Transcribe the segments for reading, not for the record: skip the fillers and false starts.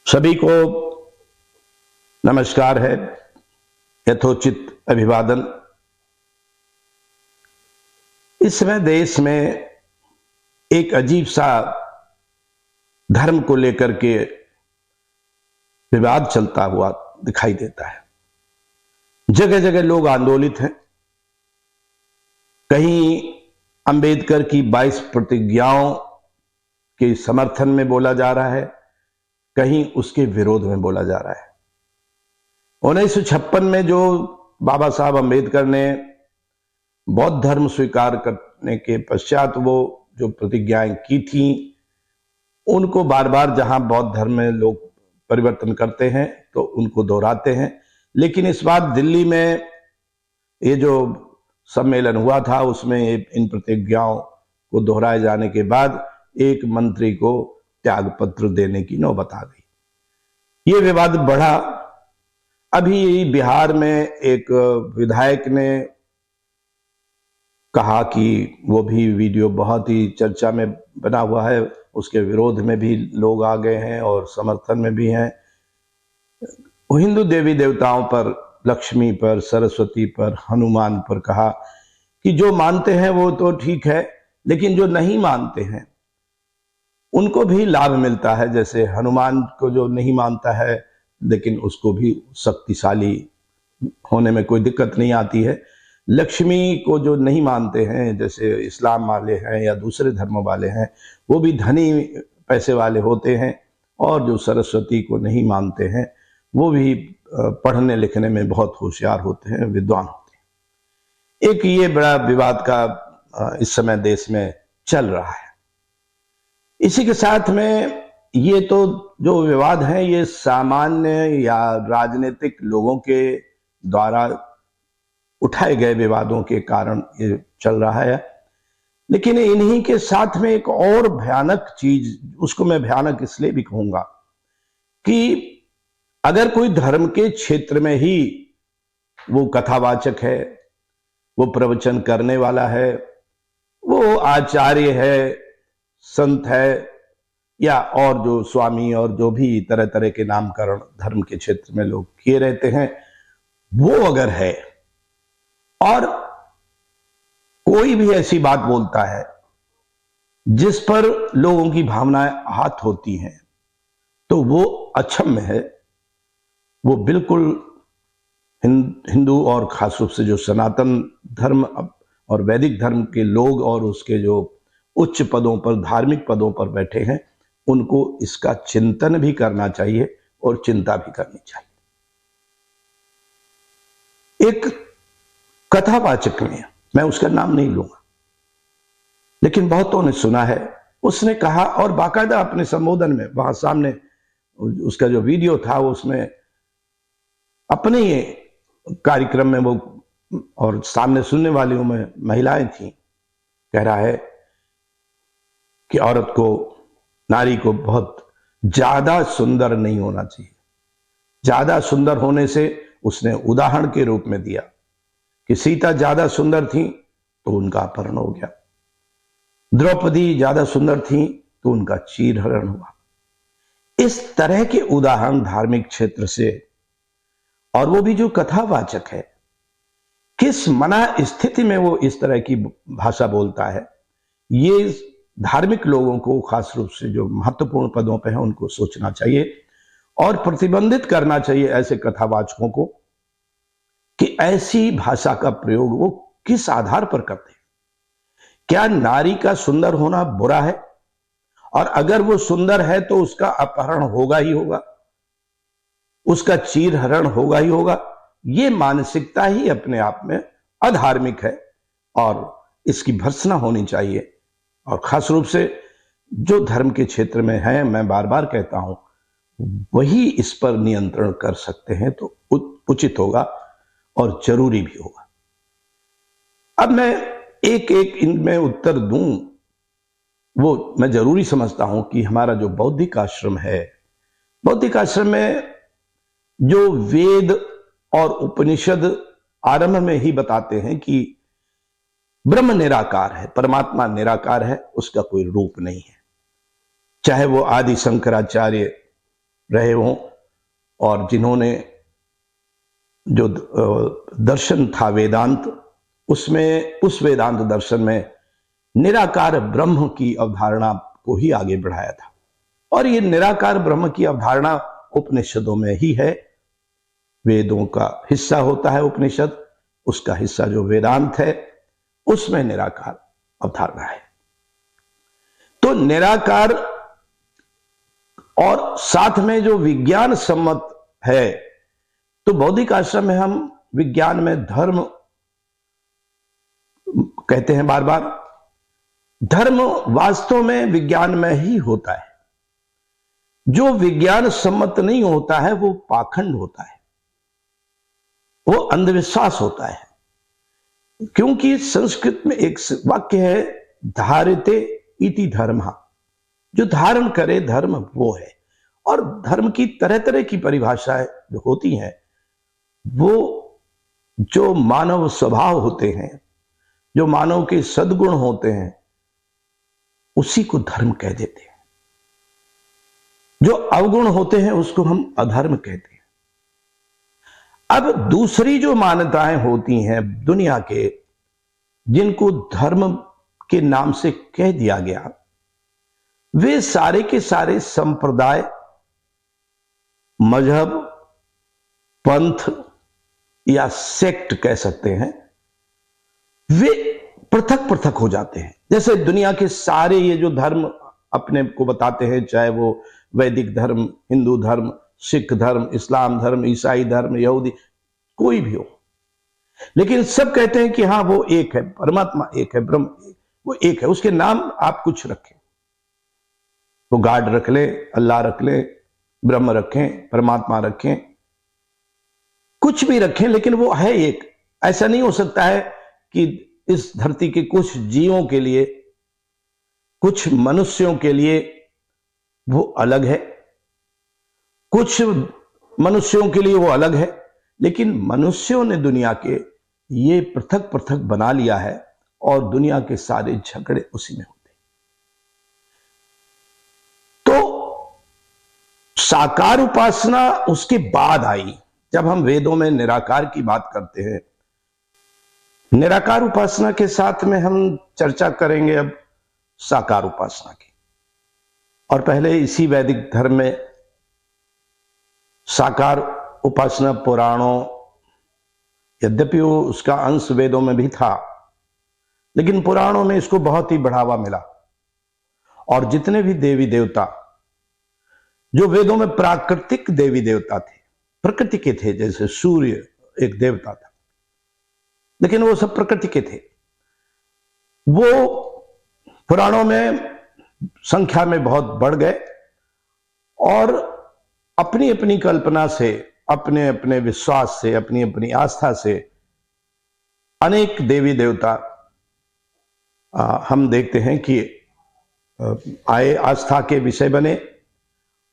सभी को नमस्कार है, यथोचित अभिवादन। इस समय देश में एक अजीब सा धर्म को लेकर के विवाद चलता हुआ दिखाई देता है। जगह जगह लोग आंदोलित हैं। कहीं अंबेडकर की 22 प्रतिज्ञाओं के समर्थन में बोला जा रहा है, कहीं उसके विरोध में बोला जा रहा है। 1956 में जो बाबा साहब अंबेडकर ने बौद्ध धर्म स्वीकार करने के पश्चात वो जो प्रतिज्ञाएं की थी, उनको बार बार जहां बौद्ध धर्म में लोग परिवर्तन करते हैं तो उनको दोहराते हैं। लेकिन इस बार दिल्ली में ये जो सम्मेलन हुआ था, उसमें इन प्रतिज्ञाओं को दोहराए जाने के बाद एक मंत्री को त्याग पत्र देने की नौबत आ गई। ये विवाद बढ़ा। अभी बिहार में एक विधायक ने कहा कि वो भी वीडियो बहुत ही चर्चा में बना हुआ है, उसके विरोध में भी लोग आ गए हैं और समर्थन में भी हैं। वो हिंदू देवी देवताओं पर, लक्ष्मी पर, सरस्वती पर, हनुमान पर कहा कि जो मानते हैं वो तो ठीक है, लेकिन जो नहीं मानते हैं उनको भी लाभ मिलता है। जैसे हनुमान को जो नहीं मानता है लेकिन उसको भी शक्तिशाली होने में कोई दिक्कत नहीं आती है। लक्ष्मी को जो नहीं मानते हैं, जैसे इस्लाम वाले हैं या दूसरे धर्म वाले हैं, वो भी धनी पैसे वाले होते हैं। और जो सरस्वती को नहीं मानते हैं वो भी पढ़ने लिखने में बहुत होशियार होते हैं, विद्वान होते हैं। एक ये बड़ा विवाद का इस समय देश में चल रहा है। इसी के साथ में ये तो जो विवाद है ये सामान्य या राजनीतिक लोगों के द्वारा उठाए गए विवादों के कारण ये चल रहा है। लेकिन इन्हीं के साथ में एक और भयानक चीज, उसको मैं भयानक इसलिए भी कहूंगा कि अगर कोई धर्म के क्षेत्र में ही वो कथावाचक है, वो प्रवचन करने वाला है, वो आचार्य है, संत है, या और जो स्वामी और जो भी तरह तरह के नामकरण धर्म के क्षेत्र में लोग किए रहते हैं, वो अगर है और कोई भी ऐसी बात बोलता है जिस पर लोगों की भावनाएं आहत होती हैं, तो वो अक्षम्य है। वो बिल्कुल हिंदू और खास रूप से जो सनातन धर्म और वैदिक धर्म के लोग और उसके जो उच्च पदों पर, धार्मिक पदों पर बैठे हैं, उनको इसका चिंतन भी करना चाहिए और चिंता भी करनी चाहिए। एक कथावाचक ने, मैं उसका नाम नहीं लूंगा, लेकिन बहुतों ने सुना है, उसने कहा और बाकायदा अपने संबोधन में वहां सामने उसका जो वीडियो था उसमें अपने ये कार्यक्रम में वो और सामने सुनने वालों में महिलाएं थी, कह रहा है कि औरत को, नारी को बहुत ज्यादा सुंदर नहीं होना चाहिए। ज्यादा सुंदर होने से उसने उदाहरण के रूप में दिया कि सीता ज्यादा सुंदर थी तो उनका अपहरण हो गया, द्रौपदी ज्यादा सुंदर थी तो उनका चीरहरण हुआ। इस तरह के उदाहरण धार्मिक क्षेत्र से, और वो भी जो कथावाचक है, किस मना स्थिति में वो इस तरह की भाषा बोलता है, ये धार्मिक लोगों को, खास रूप से जो महत्वपूर्ण पदों पे हैं, उनको सोचना चाहिए और प्रतिबंधित करना चाहिए ऐसे कथावाचकों को कि ऐसी भाषा का प्रयोग वो किस आधार पर करते हैं। क्या नारी का सुंदर होना बुरा है? और अगर वो सुंदर है तो उसका अपहरण होगा ही होगा, उसका चीरहरण होगा ही होगा। ये मानसिकता ही अपने आप में अधार्मिक है और इसकी भर्त्सना होनी चाहिए। और खास रूप से जो धर्म के क्षेत्र में है, मैं बार बार कहता हूं, वही इस पर नियंत्रण कर सकते हैं तो उचित होगा और जरूरी भी होगा। अब मैं एक एक इनमें उत्तर दूं, वो मैं जरूरी समझता हूं कि हमारा जो बौद्धिक आश्रम है, बौद्धिक आश्रम में जो वेद और उपनिषद आरंभ में ही बताते हैं कि ब्रह्म निराकार है, परमात्मा निराकार है, उसका कोई रूप नहीं है। चाहे वो आदि शंकराचार्य रहे हों और जिन्होंने जो दर्शन था वेदांत, उसमें उस वेदांत दर्शन में निराकार ब्रह्म की अवधारणा को ही आगे बढ़ाया था। और ये निराकार ब्रह्म की अवधारणा उपनिषदों में ही है। वेदों का हिस्सा होता है उपनिषद, उसका हिस्सा जो वेदांत है उसमें निराकार अवधारणा है। तो निराकार और साथ में जो विज्ञान सम्मत है, तो बौद्धिक आश्रम में हम विज्ञान में धर्म कहते हैं बार बार। धर्म वास्तव में विज्ञान में ही होता है। जो विज्ञान सम्मत नहीं होता है वो पाखंड होता है, वो अंधविश्वास होता है। क्योंकि संस्कृत में एक वाक्य है, धारते इति धर्मः, जो धारण करे धर्म वो है। और धर्म की तरह तरह की परिभाषाएं जो होती हैं, वो जो मानव स्वभाव होते हैं, जो मानव के सद्गुण होते हैं, उसी को धर्म कह देते हैं। जो अवगुण होते हैं उसको हम अधर्म कहते हैं। अब दूसरी जो मान्यताएं होती हैं दुनिया के, जिनको धर्म के नाम से कह दिया गया, वे सारे के सारे संप्रदाय, मजहब, पंथ या सेक्ट कह सकते हैं, वे पृथक पृथक हो जाते हैं। जैसे दुनिया के सारे ये जो धर्म अपने को बताते हैं, चाहे वो वैदिक धर्म, हिंदू धर्म, सिख धर्म, इस्लाम धर्म, ईसाई धर्म, यहूदी, कोई भी हो, लेकिन सब कहते हैं कि हाँ वो एक है, परमात्मा एक है, ब्रह्म वो एक है। उसके नाम आप कुछ रखें, वो गॉड रख ले, अल्लाह रख ले, ब्रह्म रखें, परमात्मा रखें, कुछ भी रखें, लेकिन वो है एक। ऐसा नहीं हो सकता है कि इस धरती के कुछ जीवों के लिए, कुछ मनुष्यों के लिए वो अलग है, कुछ मनुष्यों के लिए वो अलग है, लेकिन मनुष्यों ने दुनिया के ये पृथक पृथक बना लिया है और दुनिया के सारे झगड़े उसी में होते। तो साकार उपासना उसके बाद आई। जब हम वेदों में निराकार की बात करते हैं, निराकार उपासना के साथ में हम चर्चा करेंगे अब साकार उपासना की। और पहले इसी वैदिक धर्म में साकार उपासना पुराणों, यद्यपि वो उसका अंश वेदों में भी था, लेकिन पुराणों में इसको बहुत ही बढ़ावा मिला। और जितने भी देवी देवता जो वेदों में प्राकृतिक देवी देवता थे, प्रकृति के थे, जैसे सूर्य एक देवता था, लेकिन वो सब प्रकृति के थे, वो पुराणों में संख्या में बहुत बढ़ गए और अपनी अपनी कल्पना से, अपने अपने विश्वास से, अपनी अपनी आस्था से अनेक देवी देवता हम देखते हैं कि आए, आस्था के विषय बने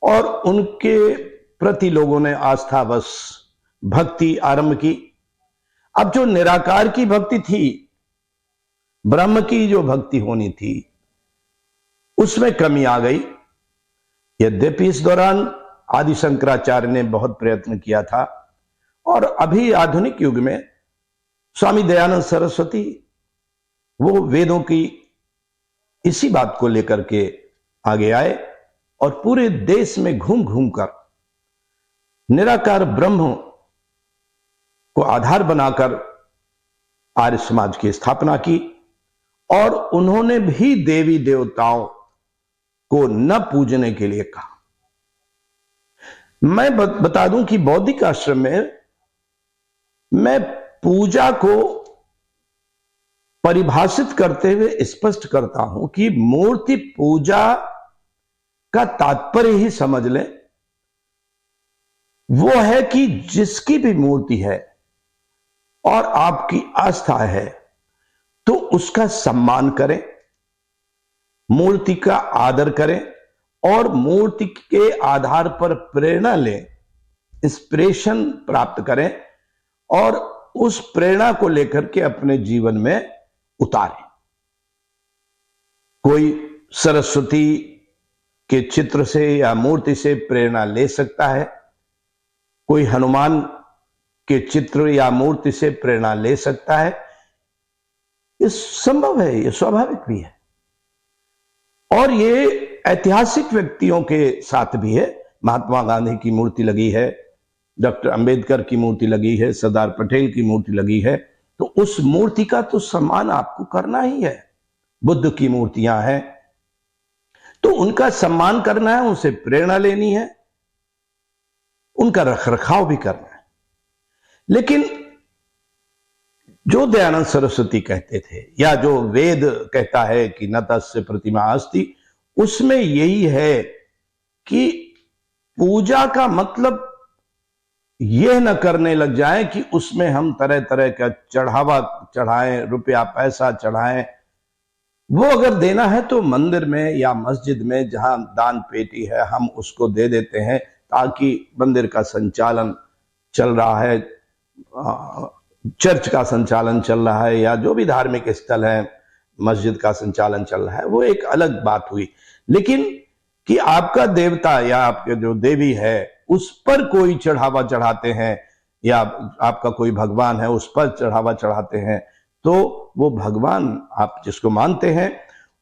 और उनके प्रति लोगों ने आस्थावश भक्ति आरंभ की। अब जो निराकार की भक्ति थी, ब्रह्म की जो भक्ति होनी थी, उसमें कमी आ गई। यद्यपि इस दौरान आदि शंकराचार्य ने बहुत प्रयत्न किया था और अभी आधुनिक युग में स्वामी दयानंद सरस्वती वो वेदों की इसी बात को लेकर के आगे आए और पूरे देश में घूम घूम कर निराकार ब्रह्म को आधार बनाकर आर्य समाज की स्थापना की। और उन्होंने भी देवी देवताओं को न पूजने के लिए कहा। मैं बता दूं कि बौद्धिक आश्रम में मैं पूजा को परिभाषित करते हुए स्पष्ट करता हूं कि मूर्ति पूजा का तात्पर्य ही समझ लें, वो है कि जिसकी भी मूर्ति है और आपकी आस्था है तो उसका सम्मान करें, मूर्ति का आदर करें और मूर्ति के आधार पर प्रेरणा लें, इंस्पिरेशन प्राप्त करें और उस प्रेरणा को लेकर के अपने जीवन में उतारें। कोई सरस्वती के चित्र से या मूर्ति से प्रेरणा ले सकता है, कोई हनुमान के चित्र या मूर्ति से प्रेरणा ले सकता है, ये संभव है, ये स्वाभाविक भी है। और ये ऐतिहासिक व्यक्तियों के साथ भी है। महात्मा गांधी की मूर्ति लगी है, डॉक्टर अंबेडकर की मूर्ति लगी है, सरदार पटेल की मूर्ति लगी है, तो उस मूर्ति का तो सम्मान आपको करना ही है। बुद्ध की मूर्तियां हैं तो उनका सम्मान करना है, उनसे प्रेरणा लेनी है, उनका रखरखाव भी करना है। लेकिन जो दयानंद सरस्वती कहते थे या जो वेद कहता है कि न तस्य प्रतिमा अस्ति, उसमें यही है कि पूजा का मतलब यह न करने लग जाए कि उसमें हम तरह तरह का चढ़ावा चढ़ाएं, रुपया पैसा चढ़ाएं। वो अगर देना है तो मंदिर में या मस्जिद में जहां दान पेटी है हम उसको दे देते हैं, ताकि मंदिर का संचालन चल रहा है, चर्च का संचालन चल रहा है, या जो भी धार्मिक स्थल है मस्जिद का संचालन चल रहा है, वो एक अलग बात हुई। लेकिन कि आपका देवता या आपके जो देवी है उस पर कोई चढ़ावा चढ़ाते हैं, या आपका कोई भगवान है उस पर चढ़ावा चढ़ाते हैं, तो वो भगवान आप जिसको मानते हैं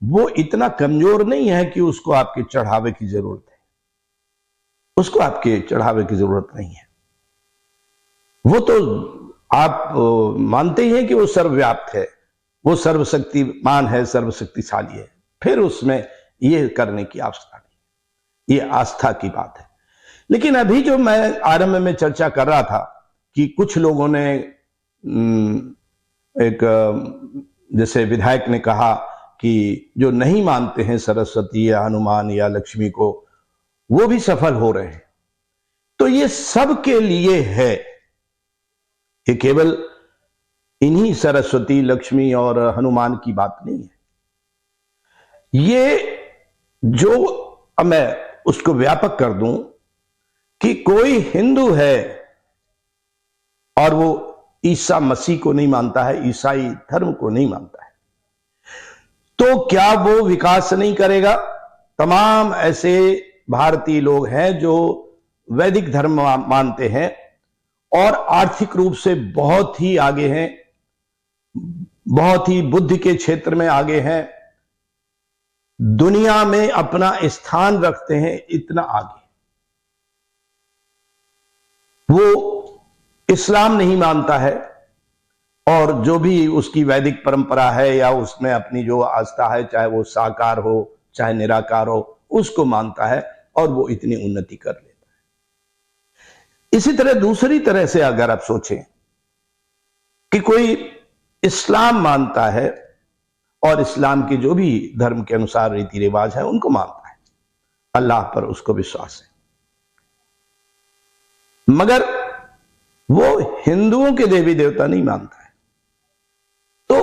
वो इतना कमजोर नहीं है कि उसको आपके चढ़ावे की जरूरत है। उसको आपके चढ़ावे की जरूरत नहीं है। वो तो आप मानते ही हैं कि वो सर्वव्याप्त है, वो सर्वशक्तिमान है, सर्वशक्तिशाली है, फिर उसमें ये करने की आवश्यकता नहीं। ये आस्था की बात है। लेकिन अभी जो मैं आरंभ में चर्चा कर रहा था कि कुछ लोगों ने एक जैसे विधायक ने कहा कि जो नहीं मानते हैं सरस्वती या हनुमान या लक्ष्मी को, वो भी सफल हो रहे हैं। तो ये सब के लिए है, ये केवल इन्हीं सरस्वती, लक्ष्मी और हनुमान की बात नहीं है। ये जो, अब मैं उसको व्यापक कर दूं कि कोई हिंदू है और वो ईसा मसीह को नहीं मानता है, ईसाई धर्म को नहीं मानता है, तो क्या वो विकास नहीं करेगा? तमाम ऐसे भारतीय लोग हैं जो वैदिक धर्म मानते हैं और आर्थिक रूप से बहुत ही आगे हैं, बहुत ही बुद्धि के क्षेत्र में आगे हैं, दुनिया में अपना स्थान रखते हैं, इतना आगे। वो इस्लाम नहीं मानता है और जो भी उसकी वैदिक परंपरा है या उसमें अपनी जो आस्था है, चाहे वो साकार हो चाहे निराकार हो, उसको मानता है और वो इतनी उन्नति कर लेता है। इसी तरह दूसरी तरह से अगर आप सोचें कि कोई इस्लाम मानता है और इस्लाम के जो भी धर्म के अनुसार रीति रिवाज है उनको मानता है, अल्लाह पर उसको विश्वास है, मगर वो हिंदुओं के देवी देवता नहीं मानता है, तो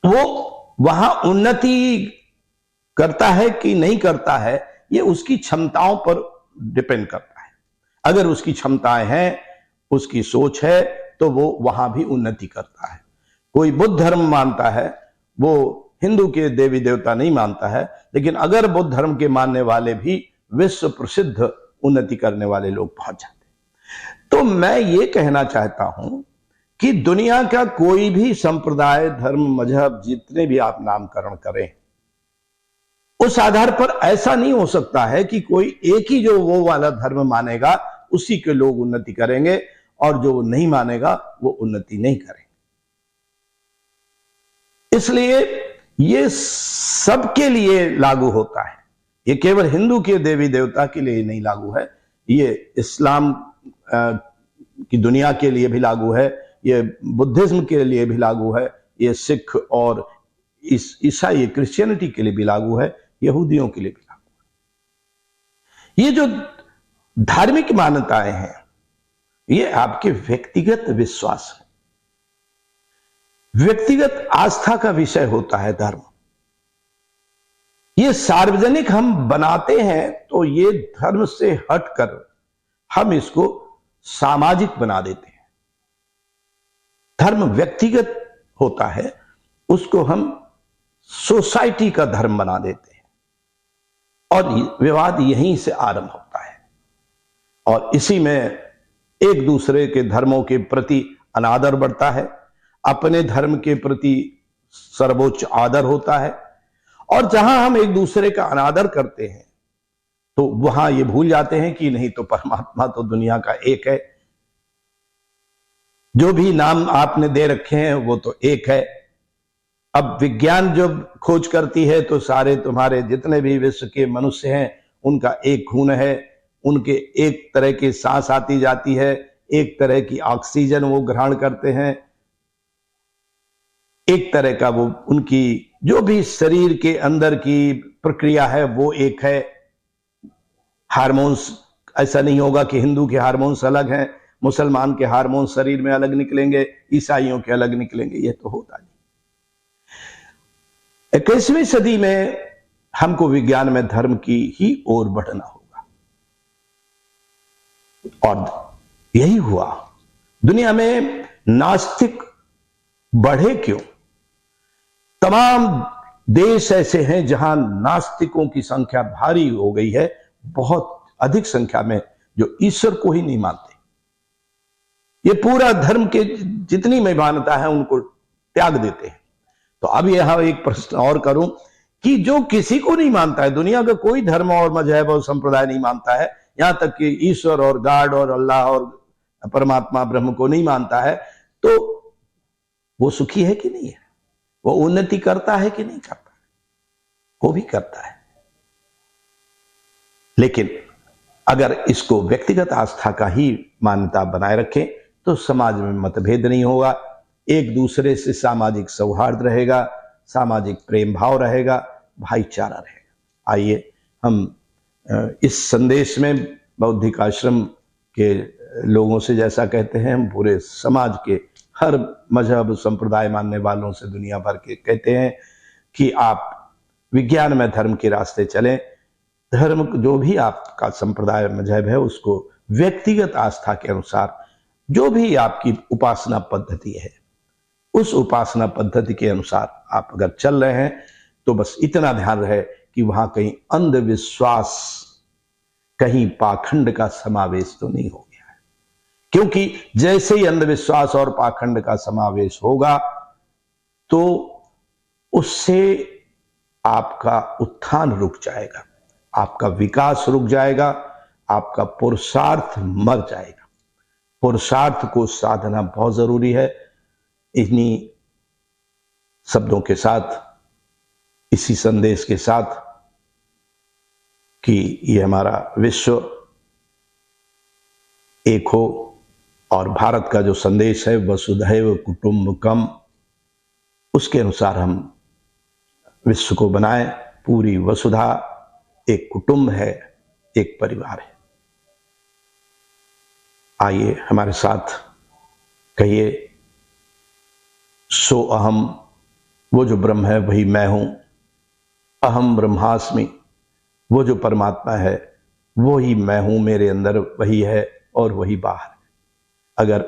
वो वहां उन्नति करता है कि नहीं करता है, ये उसकी क्षमताओं पर डिपेंड करता है। अगर उसकी क्षमताएं हैं, उसकी सोच है, तो वो वहां भी उन्नति करता है। कोई बुद्ध धर्म मानता है, वो हिंदू के देवी देवता नहीं मानता है, लेकिन अगर बुद्ध धर्म के मानने वाले भी विश्व प्रसिद्ध उन्नति करने वाले लोग पहुंच जाते। तो मैं ये कहना चाहता हूं कि दुनिया का कोई भी संप्रदाय, धर्म, मजहब, जितने भी आप नामकरण करें, उस आधार पर ऐसा नहीं हो सकता है कि कोई एक ही जो वो वाला धर्म मानेगा उसी के लोग उन्नति करेंगे और जो नहीं मानेगा वो उन्नति नहीं करेंगे। इसलिए ये सबके लिए लागू होता है। ये केवल हिंदू के देवी देवता के लिए नहीं लागू है, ये इस्लाम की दुनिया के लिए भी लागू है, ये बुद्धिज्म के लिए भी लागू है, ये सिख और ईसाई क्रिश्चियनिटी के लिए भी लागू है, यहूदियों के लिए भी लागू है। ये जो धार्मिक मान्यताएं हैं ये आपके व्यक्तिगत विश्वास है, व्यक्तिगत आस्था का विषय होता है धर्म। ये सार्वजनिक हम बनाते हैं तो ये धर्म से हटकर हम इसको सामाजिक बना देते हैं। धर्म व्यक्तिगत होता है, उसको हम सोसाइटी का धर्म बना देते हैं। और विवाद यहीं से आरंभ होता है और इसी में एक दूसरे के धर्मों के प्रति अनादर बढ़ता है, अपने धर्म के प्रति सर्वोच्च आदर होता है। और जहां हम एक दूसरे का अनादर करते हैं तो वहां ये भूल जाते हैं कि नहीं तो परमात्मा तो दुनिया का एक है, जो भी नाम आपने दे रखे हैं वो तो एक है। अब विज्ञान जब खोज करती है तो सारे तुम्हारे जितने भी विश्व के मनुष्य हैं उनका एक खून है, उनके एक तरह की सांस आती जाती है, एक तरह की ऑक्सीजन वो ग्रहण करते हैं, एक तरह का वो उनकी जो भी शरीर के अंदर की प्रक्रिया है वो एक है। हार्मोन्स, ऐसा नहीं होगा कि हिंदू के हार्मोन्स अलग हैं, मुसलमान के हार्मोन्स शरीर में अलग निकलेंगे, ईसाइयों के अलग निकलेंगे, ये तो होता नहीं। 21वीं सदी में हमको विज्ञान में धर्म की ही ओर बढ़ना होगा और यही हुआ। दुनिया में नास्तिक बढ़े क्यों? तमाम देश ऐसे हैं जहां नास्तिकों की संख्या भारी हो गई है, बहुत अधिक संख्या में, जो ईश्वर को ही नहीं मानते। ये पूरा धर्म के जितनी मान्यता है उनको त्याग देते हैं। तो अब यहां एक प्रश्न और करूं कि जो किसी को नहीं मानता है, दुनिया का कोई धर्म और मजहब और संप्रदाय नहीं मानता है, यहां तक कि ईश्वर और गॉड और अल्लाह और परमात्मा ब्रह्म को नहीं मानता है, तो वो सुखी है कि नहीं है? वो उन्नति करता है कि नहीं करता? वो भी करता है। लेकिन अगर इसको व्यक्तिगत आस्था का ही मान्यता बनाए रखें तो समाज में मतभेद नहीं होगा, एक दूसरे से सामाजिक सौहार्द रहेगा, सामाजिक प्रेम भाव रहेगा, भाईचारा रहेगा। आइए हम इस संदेश में बौद्धिक आश्रम के लोगों से जैसा कहते हैं, हम पूरे समाज के हर मजहब संप्रदाय मानने वालों से दुनिया भर के कहते हैं कि आप विज्ञान में धर्म के रास्ते चलें। धर्म जो भी आपका संप्रदाय मजहब है उसको व्यक्तिगत आस्था के अनुसार जो भी आपकी उपासना पद्धति है उस उपासना पद्धति के अनुसार आप अगर चल रहे हैं तो बस इतना ध्यान रहे कि वहां कहीं अंधविश्वास, कहीं पाखंड का समावेश तो नहीं हो गया है। क्योंकि जैसे ही अंधविश्वास और पाखंड का समावेश होगा तो उससे आपका उत्थान रुक जाएगा, आपका विकास रुक जाएगा, आपका पुरुषार्थ मर जाएगा। पुरुषार्थ को साधना बहुत जरूरी है। इन्हीं शब्दों के साथ, इसी संदेश के साथ कि ये हमारा विश्व एक हो और भारत का जो संदेश है वसुधैव कुटुंबकम, उसके अनुसार हम विश्व को बनाएं। पूरी वसुधा एक कुटुंब है, एक परिवार है। आइए हमारे साथ कहिए, सो अहम, वो जो ब्रह्म है वही मैं हूं। अहम ब्रह्मास्मि, वो जो परमात्मा है वो ही मैं हूं, मेरे अंदर वही है और वही बाहर है। अगर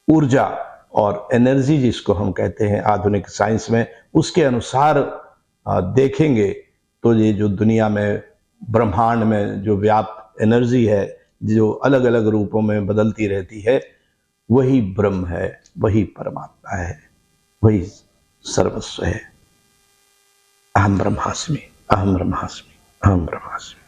ऊर्जा और एनर्जी जिसको हम कहते हैं आधुनिक साइंस में, उसके अनुसार देखेंगे तो ये जो दुनिया में ब्रह्मांड में जो व्याप्त एनर्जी है, जो अलग अलग रूपों में बदलती रहती है, वही ब्रह्म है, वही परमात्मा है, वही सर्वस्व है। अहम ब्रह्मास्मि, अहम ब्रह्मास्मि, अहम ब्रह्मास्मि।